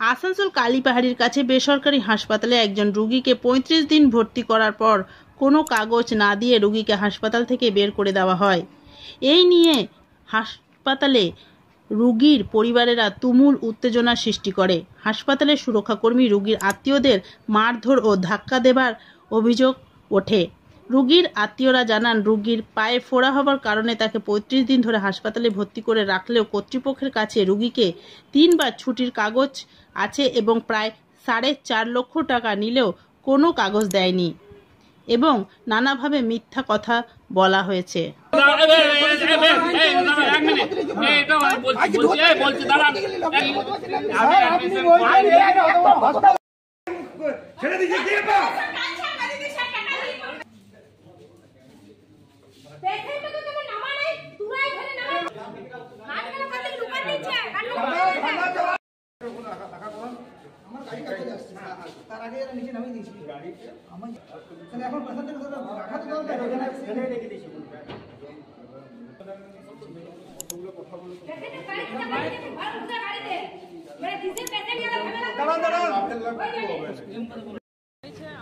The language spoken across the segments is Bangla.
আসানসোল কালীপাহাড়ির কাছে বেসরকারি হাসপাতালে একজন রোগীকে ৩৫ দিন ভর্তি করার পর কোনো কাগজ না দিয়ে রোগীকে হাসপাতাল থেকে বের করে দেওয়া হয়। এই নিয়ে হাসপাতালে রোগীর পরিবারেরা তুমুল উত্তেজনা সৃষ্টি করে। হাসপাতালের সুরক্ষাকর্মী রোগীর আত্মীয়দের মারধর ও ধাক্কা দেবার অভিযোগ ওঠে। রোগীর আত্মীয়রা জানান, রোগীর পায়ে ফোড়া হওয়ার কারণে তাকে ৩৫ দিন ধরে হাসপাতালে ভর্তি করে রাখলেও কর্তৃপক্ষের কাছে রোগীকে 3 বার ছুটির কাগজ আছে এবং প্রায় 4.5 লক্ষ টাকা নিলেও কোনো কাগজ দেয়নি এবং নানাভাবে মিথ্যা কথা বলা হয়েছে।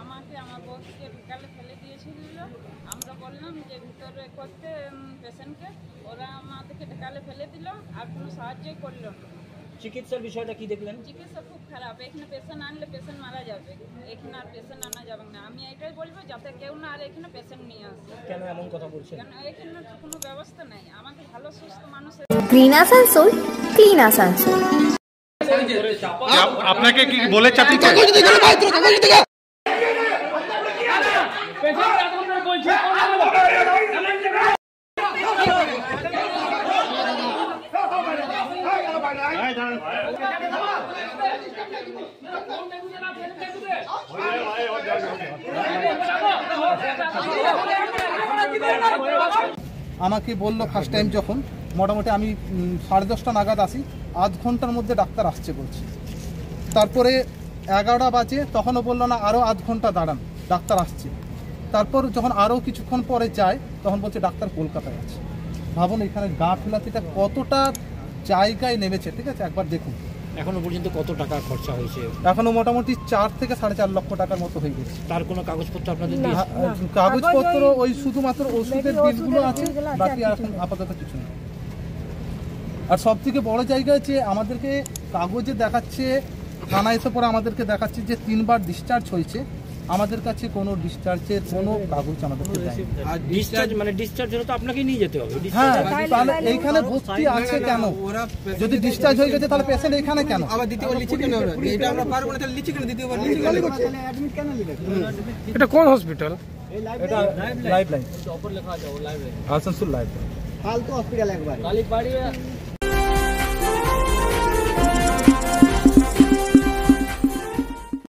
আমাকে আমার বসকে বিকালে ফেলে দিয়েছিল, আমরা বললাম যে ভিতরে করতে পেশেন্টকে, ওরা আমাদেরকে বিকালে ফেলে দিল আর কোনো সাহায্যই করলো না। চিকিৎসার বিষয়টা কি দেখলেন? চিকিৎসা খুব খারাপ, এখানে পেশেন্ট আনলে পেশেন্ট মারা যাবে, এখানে আর পেশেন্ট আনা যাবে না। আমি এটাই বলবো যাতে কেউ না আর এখানে পেশেন্ট নিয়ে আসে। কেন এমন কথা বলছেন? কেন এখানে কোনো ব্যবস্থা নেই, আমাকে ভালো সুস্থ মানুষ। Green Asansol, clean Asansol. আপনাকে কি বলে চাকরি আমাকে বললো ফার্স্ট টাইম যখন, মোটামুটি আমি 10:30 নাগাদ আসি, আধ ঘন্টার মধ্যে ডাক্তার আসছে বলছে। তারপরে 11টা বাজে, তখনও বললো না আরও আধ ঘন্টা দাঁড়ান, ডাক্তার আসছে। তারপর যখন আরও কিছুক্ষণ পরে যায়, তখন বলছে ডাক্তার কলকাতায় আছে। ভাবুন এখানে গাফিলতিটা কতটা জায়গায় নেমেছে, ঠিক আছে? একবার দেখুন এখনো পর্যন্ত কত টাকা খরচা হয়েছে? এখনো মোটামুটি 4 থেকে 4.5 লক্ষ টাকার মতো হয়ে গেছে। তার কোনো কাগজপত্র আপনাদের? কাগজপত্র ওই শুধুমাত্র ওষুধের বিলগুলো আছে, বাকি এখন আপাতত কিছু নেই। আর সব থেকে বড় জায়গা যে আমাদেরকে কাগজে দেখাচ্ছে, থানায় এসে পরে আমাদেরকে দেখাচ্ছে যে 3 বার ডিসচার্জ হয়েছে, আমাদের কাছে কোনো ডিসচার্জের কোনো কাগজ আমাদেরকে দেয়নি। আর ডিসচার্জ মানে ডিসচার্জ হলে তো আপনাকেই নিয়ে যেতে হবে। হ্যাঁ, তাহলে এইখানে ভর্তি আছে কেন? যদি ডিসচার্জ হয়ে গেছে তাহলে পেশেন্ট এখানে কেন? আবার দ্বিতীয়বার লিখে কেন? এটা আমরা পারবো না, তাহলে লিখে কেন দ্বিতীয়বার লিখে কেন? অ্যাডমিট কেন লিখে? এটা কোন হসপিটাল? এটা লাইফলাইন। উপর লেখা আছে লাইফলাইন, আসানসোল লাইফলাইন। ফালতু হসপিটাল একবার। কালীবাড়ি